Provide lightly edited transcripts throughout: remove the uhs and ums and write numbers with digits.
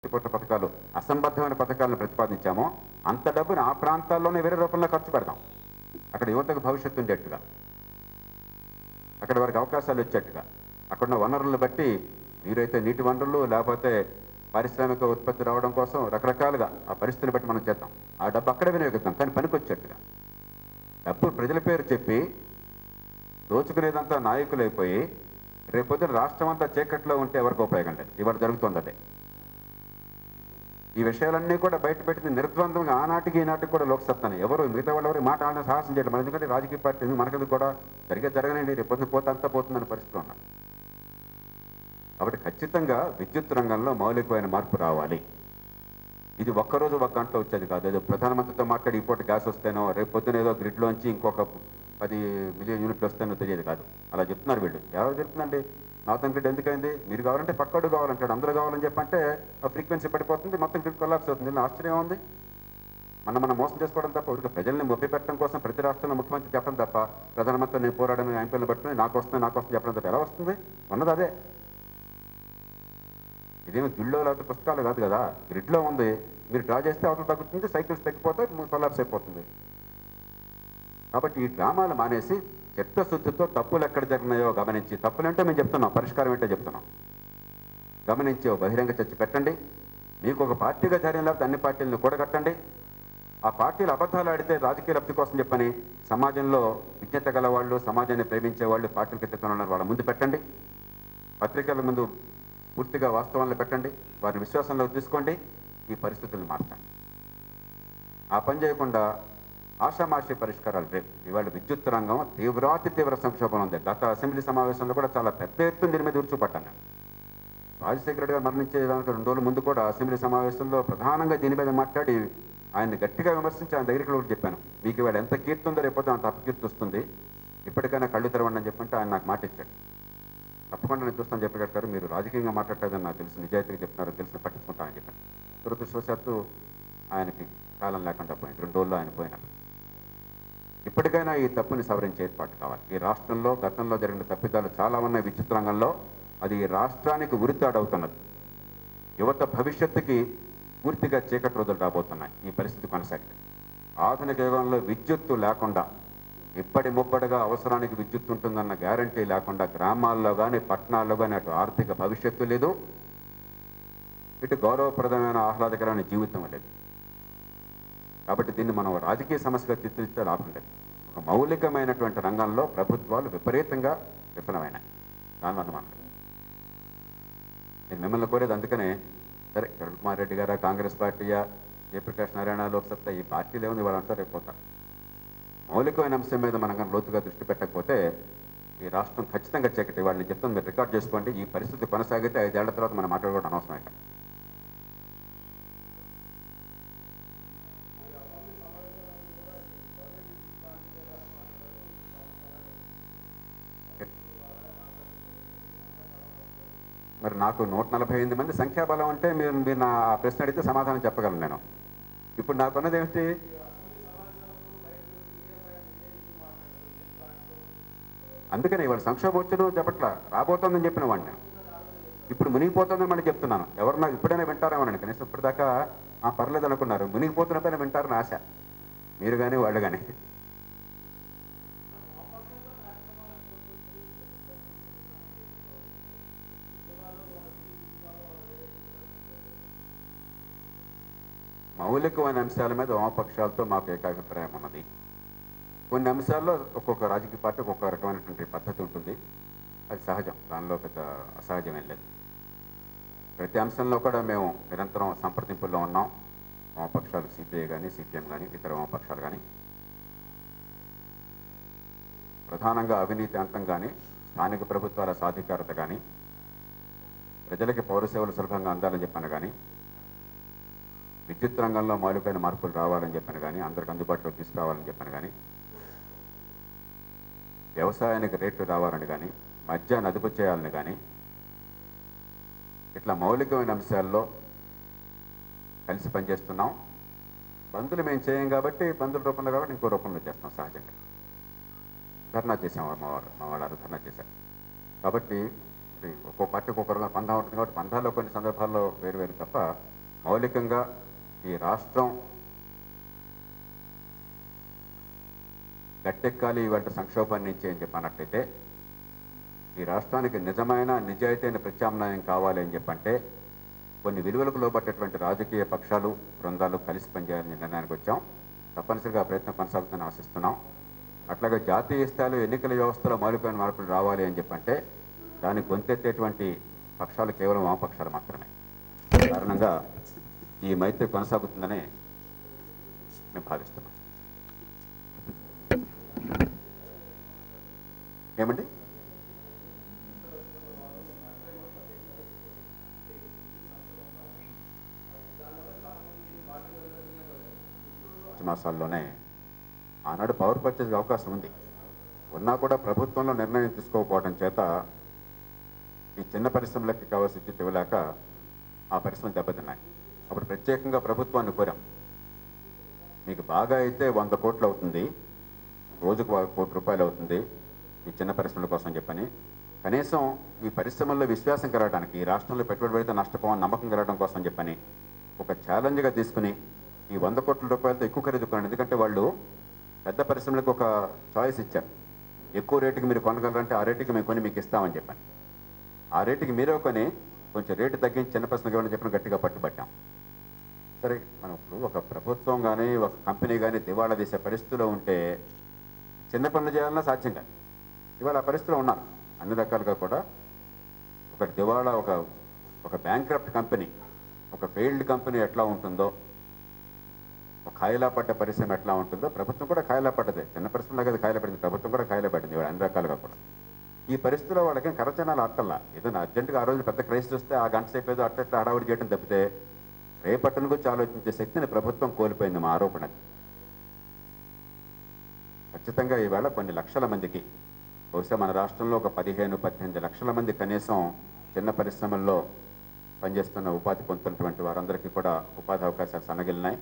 కోట్ల పథకాలు అసంబద్ధమైన పథకాలను ప్రతిపాదించామో అంత డబ్బును ఆ ప్రాంతాల్లోనే వేరే రూపంలో ఖర్చు పెడతాం. అక్కడ యువతకు భవిష్యత్తు ఉండేట్టుగా, అక్కడ వారికి అవకాశాలు వచ్చేట్టుగా, అక్కడున్న వనరులను బట్టి నీరైతే నీటి వనరులు, లేకపోతే పారిశ్రామిక ఉత్పత్తి రావడం కోసం రకరకాలుగా ఆ పరిస్థితిని బట్టి మనం చేద్దాం. ఆ డబ్బు అక్కడే వినియోగిద్దాం, కానీ పనికొచ్చేట్టుగా. డబ్బు ప్రజల పేరు చెప్పి దోచుకునేదంతా నాయకులైపోయి రేపొద్దున రాష్ట్రం అంతా చీకట్లో ఉంటే ఎవరికి ఉపయోగం లేదు. ఇవాళ జరుగుతుంది అదే. ఈ విషయాలన్నీ కూడా బయటపెట్టింది నిర్ద్వందంగా ఆనాటికి ఈనాటికి కూడా లోక్సత్తాను. ఎవరు మిగతా వాళ్ళు ఎవరు మాట ఆడడం సాహసం చేయడం. ఎందుకంటే రాజకీయ పార్టీ మనకది కూడా జరగనండి, రేపు పొద్దున పోతే అంతా పోతుందని పరిస్థితి ఉన్నాం. కాబట్టి ఖచ్చితంగా విద్యుత్ రంగంలో మౌలికమైన మార్పు రావాలి. ఇది ఒక్కరోజు ఒక గంటలో వచ్చేది కాదు. ఏదో ప్రధానమంత్రితో మాట్లాడి ఇప్పుడు గ్యాస్ వస్తేనో, రేపు పొద్దున ఏదో గ్రిడ్లోంచి ఇంకొక 10 మిలియన్ యూనిట్లు వస్తేనో తెలియదు కాదు. అలా చెప్తున్నారు వీళ్ళు. ఎవరు చెప్తుందండి? నార్థన్ గ్రిడ్ ఎందుకైంది? మీరు కావాలంటే పక్కడు కావాలంటాడు, అందరూ కావాలని చెప్పంటే ఆ ఫ్రీక్వెన్సీ పడిపోతుంది, మొత్తం గ్రిడ్ కొలాప్స్ అవుతుంది. ఇలా ఆశ్చర్యం ఉంది. మనం మోసం చేసుకోవడం తప్ప, ఒక ప్రజల్ని మొప్పి పెట్టడం కోసం ప్రతి రాష్ట్రంలో ముఖ్యమంత్రి చెప్పడం తప్ప, ప్రధానమంత్రి నేను పోరాడని ఎంపీలు పట్టుకుని నాకు వస్తుంది చెప్పడం తప్ప ఎలా వస్తుంది? ఉన్నది అదే. ఇదేమి గిల్లో లేకపోతే పుస్తకాలు కాదు కదా, గ్రిడ్లో ఉంది. మీరు డ్రా చేస్తే అవతల తగ్గుతుంది, సైకిల్స్ తగ్గిపోతాయి, కొలాప్స్ అయిపోతుంది. కాబట్టి ఈ డ్రామాలు మానేసి చిత్తశుద్ధితో తప్పులు ఎక్కడ జరిగినాయో గమనించి, తప్పులంటే మేము చెప్తున్నాం, పరిష్కారం ఏంటో చెప్తున్నాం, గమనించి ఓ బహిరంగ చర్చ పెట్టండి. మీకు ఒక పార్టీగా ధైర్యం లేకపోతే అన్ని పార్టీలను కూడగట్టండి. ఆ పార్టీలు అబద్ధాలు ఆడితే రాజకీయ లబ్ధి కోసం చెప్పని సమాజంలో విజ్ఞత గల వాళ్ళు, సమాజాన్ని ప్రేమించే వాళ్ళు, పార్టీలకు ఎత్తుకున్న వాళ్ళ ముందు పెట్టండి. పత్రికల ముందు పూర్తిగా వాస్తవాలను పెట్టండి. వారిని విశ్వాసంలోకి తీసుకోండి. ఈ పరిస్థితులను మార్చండి. ఆ పని చేయకుండా ఆషామాషి పరిష్కారాలు రేపు. ఇవాళ విద్యుత్ రంగం తీవ్ర సంక్షోభం ఉంది. గత అసెంబ్లీ సమావేశంలో కూడా చాలా పెద్ద ఎత్తున దీని మీద విరుచుపడ్డాను. రాజశేఖర రెడ్డి గారు మరణించేదానికి 2 రోజుల ముందు కూడా అసెంబ్లీ సమావేశంలో ప్రధానంగా దీని మీద మాట్లాడి ఆయన్ని గట్టిగా విమర్శించి ఆయన దగ్గరికి కూడా చెప్పాను, మీకు ఇవాళ ఎంత కీర్తి ఉందో రేపొద్దు అంత అపకీర్తి వస్తుంది, ఇప్పటికైనా కళ్ళు తెరవండి అని చెప్పంటే ఆయన నాకు మాట ఇచ్చాడు. తప్పకుండా నేను చూస్తాను చెప్పగలుగుతారు. మీరు రాజకీయంగా మాట్లాడలేదని నాకు తెలుసు, నిజాయితీగా చెప్తున్నారో తెలిసి పట్టించుకుంటానని చెప్పాను. దురదృష్టవశాత్తు ఆయనకి కాలం లేకుండా పోయింది. 2 రోజుల్లో ఆయన పోయినాడు. ఇప్పటికైనా ఈ తప్పుని సవరించే ఏర్పాటు కావాలి. ఈ రాష్ట్రంలో గతంలో జరిగిన తప్పిదాలు చాలా ఉన్నాయి విద్యుత్ రంగంలో. అది ఈ రాష్ట్రానికి ఉరితాడవుతున్నది. యువత భవిష్యత్తుకి పూర్తిగా చీకటి రోజులు రాబోతున్నాయి ఈ పరిస్థితి కొనసాగితే. ఆధునిక యుగంలో విద్యుత్తు లేకుండా, ఇప్పటి ముప్పటిగా అవసరానికి విద్యుత్ ఉంటుందన్న గ్యారంటీ లేకుండా గ్రామాల్లో కానీ పట్టణాల్లో కానీ అటు ఆర్థిక భవిష్యత్తు లేదు, ఇటు గౌరవప్రదమైన ఆహ్లాదకరమైన జీవితం లేదు. కాబట్టి దీన్ని మనం రాజకీయ సమస్యగా చిత్రిస్తే లాభం లేదు. ఒక మౌలికమైనటువంటి రంగంలో ప్రభుత్వాలు విపరీతంగా విఫలమైనాయి. దానివల్ల అనుమానం. నేను మిమ్మల్ని కోరేది అందుకనే, సరే కిరణ్ కుమార్ రెడ్డి గారా, కాంగ్రెస్ పార్టీయా, జయప్రకాష్ నారాయణ, లోక్సత్తా, ఈ పార్టీలు ఏముంది వాళ్ళంతా రేపోతారు. మౌలికమైన అంశం మీద మనం కానీ లోతుగా దృష్టి పెట్టకపోతే ఈ రాష్ట్రం ఖచ్చితంగా చీకటి. వాళ్ళని చెప్తాను, మీరు రికార్డ్ చేసుకోండి. ఈ పరిస్థితి కొనసాగితే 5 ఏళ్ల తర్వాత మనం మాట్లాడుకోవడం అనవసరం. ఇక్కడ మరి నాకు 148 మంది సంఖ్యాబలం అంటే మీరు నా ప్రశ్న అడిగితే సమాధానం చెప్పగలను నేను. ఇప్పుడు నాకున్నది ఏమిటి? అందుకని ఇవాళ సంక్షోభం వచ్చును చెప్పట్లా, రాబోతోందని చెప్పిన వాడిని. ఇప్పుడు మునిగిపోతుందని మళ్ళీ చెప్తున్నాను. ఎవరన్నా ఇప్పుడైనా వింటారేమోనండి. కనీసం ఇప్పటిదాకా పర్లేదు అనుకున్నారు, మునిగిపోతున్న పైన వింటారని ఆశ, మీరు కానీ వాళ్ళు కానీ. మౌలికమైన అంశాల మీద వామపక్షాలతో మాకు ఏకాభిప్రాయం ఉన్నది. కొన్ని అంశాల్లో ఒక్కొక్క రాజకీయ పార్టీ ఒక్కొక్క రకమైనటువంటి పద్ధతి ఉంటుంది, అది సహజం, దానిలో పెద్ద అసహజమేం లేదు. ప్రతి అంశంలో కూడా మేము నిరంతరం సంప్రదింపుల్లో ఉన్నాం. వామపక్షాలు సిపిఐ కానీ, సిపిఎం కానీ, ఇతర వామపక్షాలు కానీ. ప్రధానంగా అవినీతి అంతం కానీ, స్థానిక ప్రభుత్వాల సాధికారత కానీ, ప్రజలకి పౌర సేవలు సులభంగా అందాలని చెప్పాను కానీ, విద్యుత్ రంగంలో మౌలికమైన మార్పులు రావాలని చెప్పాను కానీ, అందరికి అందుబాటులో తీసుకురావాలని చెప్పాను కానీ, వ్యవసాయానికి రేట్లు రావాలని కానీ, మద్యాన్ని అదుపు చేయాలని కానీ, ఇట్లా మౌలికమైన అంశాల్లో కలిసి పనిచేస్తున్నాం. బంధులు మేము చేయం కాబట్టి, బంధుల రూపంలో కాబట్టి ఇంకో రూపంలో చేస్తాం. సహజంగా ధర్నా చేసాం, మా వాళ్ళు ధర్నా చేశారు. కాబట్టి ఒక్కో పార్టీకి ఒక్కో రకమైన పందా ఉంటుంది కాబట్టి పందాల్లో కొన్ని సందర్భాల్లో వేరు తప్ప మౌలికంగా ఈ రాష్ట్రం గట్టెక్కాలి ఇవాళ సంక్షోభాన్ని నుంచి అని చెప్పన్నట్లయితే ఈ రాష్ట్రానికి నిజమైన నిజాయితీ అయిన ప్రత్యామ్నాయం కావాలి అని చెప్పంటే కొన్ని విలువలకు లోబట్టేటువంటి రాజకీయ పక్షాలు బృందాలు కలిసి పనిచేయాలని నిర్ణయానికి వచ్చాం. తప్పనిసరిగా ప్రయత్నం కొనసాగుతుందని ఆశిస్తున్నాం. అట్లాగే జాతీయ స్థాయిలో ఎన్నికల వ్యవస్థలో మౌలికమైన మార్పులు రావాలి అని చెప్పంటే దానికి గొంతెత్తేటువంటి పక్షాలు కేవలం వామపక్షాలు మాత్రమే. కారణంగా ఈ మైత్రి కొనసాగుతుందని మేము భావిస్తున్నాం. ఏమండి మాసాల్లోనే ఆనాడు పవర్ పర్చేజ్ అవకాశం ఉంది. ఉన్నా కూడా ప్రభుత్వంలో నిర్ణయం తీసుకోకపోవడం చేత ఈ చిన్న పరిశ్రమలకి కావాల్సిన విద్యుత్ ఇవ్వలేక ఆ పరిశ్రమలు దెబ్బతిన్నాయి. అప్పుడు ప్రత్యేకంగా ప్రభుత్వాన్ని కోరాం, మీకు బాగా అయితే 100 కోట్లు అవుతుంది, రోజుకు 1 కోటి రూపాయలు అవుతుంది ఈ చిన్న పరిశ్రమల కోసం చెప్పని, కనీసం ఈ పరిశ్రమల్లో విశ్వాసం కలగడానికి, ఈ రాష్ట్రంలో పెట్టుబడి పెడితే నష్టపోవని నమ్మకం కలగడం కోసం చెప్పని ఒక ఛాలెంజ్గా తీసుకుని ఈ 100 కోట్ల రూపాయలతో ఎక్కువ ఖరీదు కొనండి. ఎందుకంటే వాళ్ళు పెద్ద పరిశ్రమలకు ఒక చాయిస్ ఇచ్చారు, ఎక్కువ రేటుకి మీరు కొనగలరంటే ఆ రేటుకి మేము కొని మీకు ఇస్తామని చెప్పాను. ఆ రేటుకి మీరే కొని కొంచెం రేటు తగ్గించి చిన్న పరిశ్రమకి ఇవ్వని చెప్పిన గట్టిగా పట్టుబట్టాం. సరే, మనం ఇప్పుడు ఒక ప్రభుత్వం కానీ ఒక కంపెనీ కానీ దివాళా తీసే పరిస్థితిలో ఉంటే చిన్న పనులు చేయాలన్నా సాధ్యం కాదు. ఇవాళ ఆ పరిస్థితిలో ఉన్నారు అన్ని రకాలుగా కూడా. ఒక దివాళా ఒక బ్యాంక్రప్ట్ కంపెనీ, ఒక ఫెయిల్డ్ కంపెనీ ఎట్లా ఉంటుందో, ఒక ఖాయిలా పడ్డ పరిశ్రమ ఎట్లా ఉంటుందో ప్రభుత్వం కూడా ఖాయిలా పడ్డదే. చిన్న పరిశ్రమలో కదా ఖాయిలా పడింది, ప్రభుత్వం కూడా ఖాయిలా పడింది ఇవాళ అన్ని రకాలుగా కూడా. ఈ పరిస్థితిలో వాళ్ళకి కరచనాలు అట్టల్లా, ఏదైనా అర్జెంటుగా ఆ రోజు పెద్ద క్రైసిస్ వస్తే ఆ గంట సేపు ఏదో అట్లా హడావుడి చేయడం తప్పితే రేపట్టను గురించి ఆలోచించే శక్తిని ప్రభుత్వం కోల్పోయింది మా ఆరోపణ. ఖచ్చితంగా ఈవేళ కొన్ని లక్షల మందికి, బహుశా మన రాష్ట్రంలో ఒక 15-18 లక్షల మంది కనీసం చిన్న పరిశ్రమల్లో పనిచేస్తున్న ఉపాధి పొందుతున్నటువంటి వారందరికీ కూడా ఉపాధి అవకాశాలు సన్నగిలినాయి.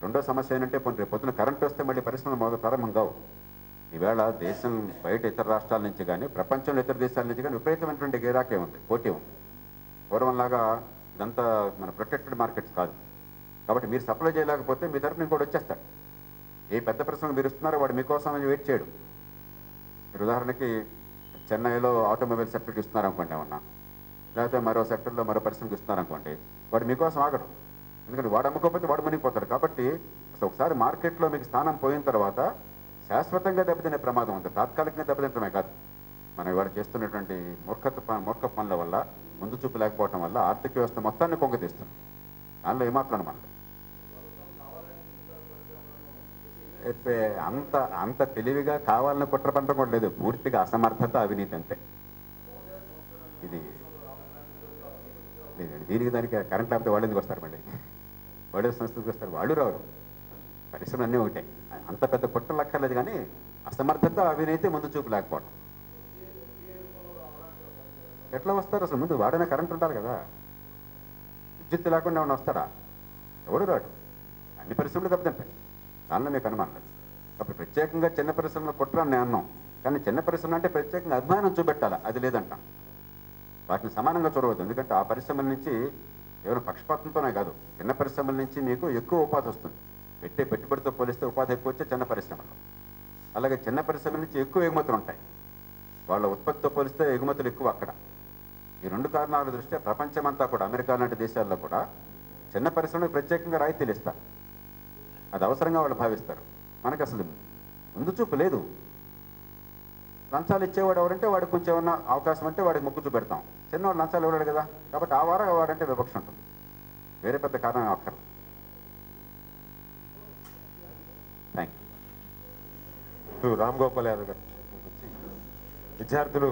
రెండో సమస్య ఏంటంటే రేపు పొద్దున కరెంట్ వస్తే మళ్ళీ పరిశ్రమలు మొదలు ప్రారంభం కావు. ఈవేళ దేశం బయట ఇతర రాష్ట్రాల నుంచి కానీ ప్రపంచంలో ఇతర దేశాల నుంచి కానీ విపరీతమైనటువంటి గిరాకే ఉంది, పోటీ ఉంది. పూర్వంలాగా ఇదంతా మన ప్రొటెక్టెడ్ మార్కెట్స్ కాదు. కాబట్టి మీరు సప్లై చేయలేకపోతే మీ తరఫున ఇంకోటి వచ్చేస్తాడు. ఏ పెద్ద పరిశ్రమ మీరు ఇస్తున్నారో వాడు మీకోసం అని వెయిట్ చేయడు. మీరు ఉదాహరణకి చెన్నైలో ఆటోమొబైల్ సెక్టర్కి ఇస్తున్నారనుకోండి ఏమన్నా, లేకపోతే మరో సెక్టర్లో మరో పరిశ్రమకి ఇస్తున్నారనుకోండి, వాడు మీకోసం ఆగడు. ఎందుకంటే వాడు అమ్ముకోకపోతే వాడు మునిగిపోతాడు. కాబట్టి ఒకసారి మార్కెట్లో మీకు స్థానం పోయిన తర్వాత శాశ్వతంగా దెబ్బతినే ప్రమాదం ఉంది, తాత్కాలికంగా దెబ్బతింటమే కాదు. మనం ఇవాళ చేస్తున్నటువంటి మూర్ఖ పనుల వల్ల, ముందు చూపు లేకపోవడం వల్ల ఆర్థిక వ్యవస్థ మొత్తాన్ని కొంగతీస్తుంది. దానిలో ఏమాత్రం మనది అంత తెలివిగా కావాలని కుట్ర పంటం కూడా లేదు. పూర్తిగా అసమర్థత, అవినీతి అంతే. ఇది లేదండి, దీనికి దానికి కరెంట్ లేకపోతే వాళ్ళు ఎందుకు వస్తారు? మళ్ళీ వాళ్ళు సంస్థలకు వస్తారు, వాళ్ళు రారు. పరిశ్రమలు అన్నీ ఒకటే. అంత పెద్ద కుట్ర లక్కర్లేదు. కానీ అసమర్థత, అవినీతి, ముందు చూపు లేకపోవడం. ఎట్లా వస్తారు? అసలు ముందు వాడైనా కరెంట్ ఉండాలి కదా. విద్యుత్ లేకుండా ఏమన్నా వస్తాడా? ఎవడు రాడు. అన్ని పరిశ్రమలు దెబ్బతింటాయి, దానిలో మీకు అనుమానం లేదు. కాబట్టి ప్రత్యేకంగా చిన్న పరిశ్రమలు కుట్ర అని నేను అన్నాం. కానీ చిన్న పరిశ్రమ అంటే ప్రత్యేకంగా అభిమానం చూపెట్టాలి, అది లేదంటాం. వాటిని సమానంగా చూడవద్దు. ఎందుకంటే ఆ పరిశ్రమల నుంచి కేవలం పక్షపాతంతోనే కాదు, చిన్న పరిశ్రమల నుంచి మీకు ఎక్కువ ఉపాధి వస్తుంది. పెట్టుబడితో పోలిస్తే ఉపాధి ఎక్కువ వచ్చే చిన్న పరిశ్రమలు. అలాగే చిన్న పరిశ్రమల నుంచి ఎక్కువ ఎగుమతులు ఉంటాయి, వాళ్ళ ఉత్పత్తితో పోలిస్తే ఎగుమతులు ఎక్కువ అక్కడ. ఈ రెండు కారణాల దృష్ట్యా ప్రపంచమంతా కూడా, అమెరికా లాంటి దేశాల్లో కూడా చిన్న పరిశ్రమలకు ప్రత్యేకంగా రాయితీలు ఇస్తారు. అది అవసరంగా వాళ్ళు భావిస్తారు. మనకు అసలు ముందు చూపు లేదు. లంచాలు ఇచ్చేవాడు ఎవరంటే వాడికి కొంచెం ఏమన్నా అవకాశం అంటే వాడికి మొగ్గు చూపెడతాం. చిన్నవాడు లంచాలు ఇవ్వడాడు కదా, కాబట్టి ఆ వారం వాడంటే వివక్ష ఉంటుంది. వేరే పెద్ద కారణం అక్కర్లేదు. Thank you. రామ్ గోపాల్ యాదవ్ గారు విద్యార్థులు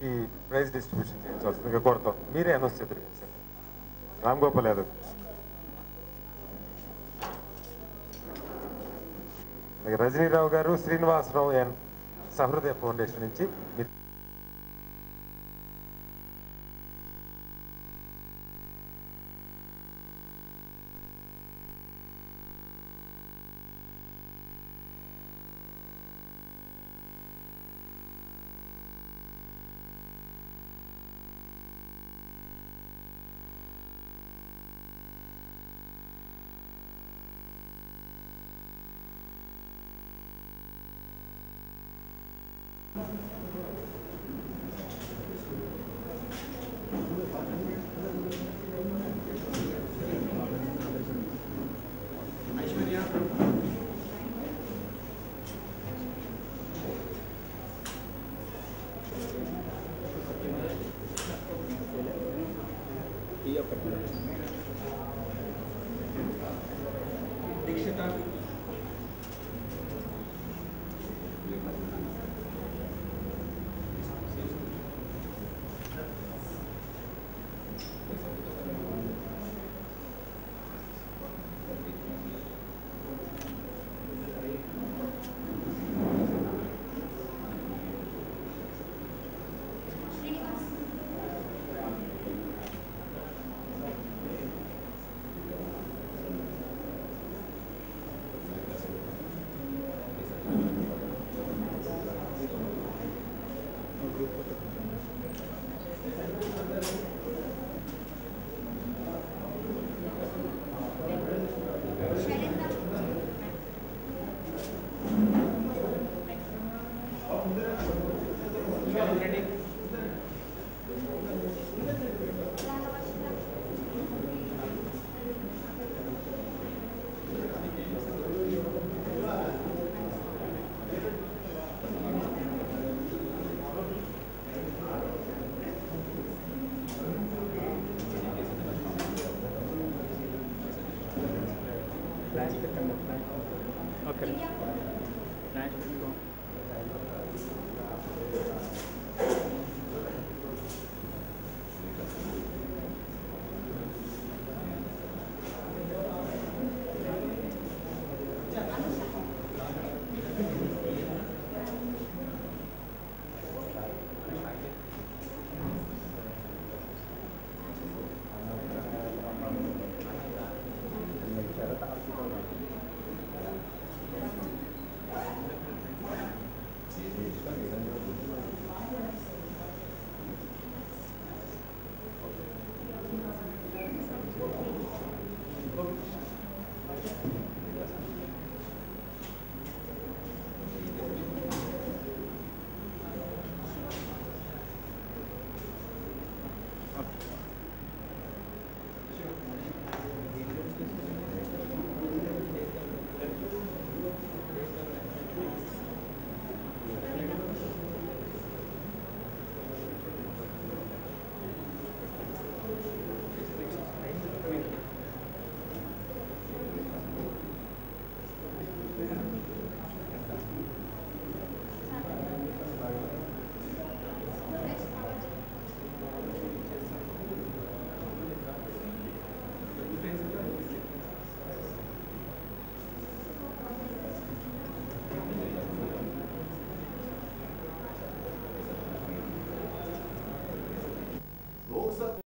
ఈ ప్రైజ్ డిస్ట్రిబ్యూషన్ చేయించవలసిందిగా కోరుతాం. మీరే అనౌన్స్ చేద్దరు సార్. రామ్ గోపాల్ యాదవ్, రజనీరావు గారు, శ్రీనివాసరావు అండ్ సహృదయ ఫౌండేషన్ నుంచి Okay. Nice.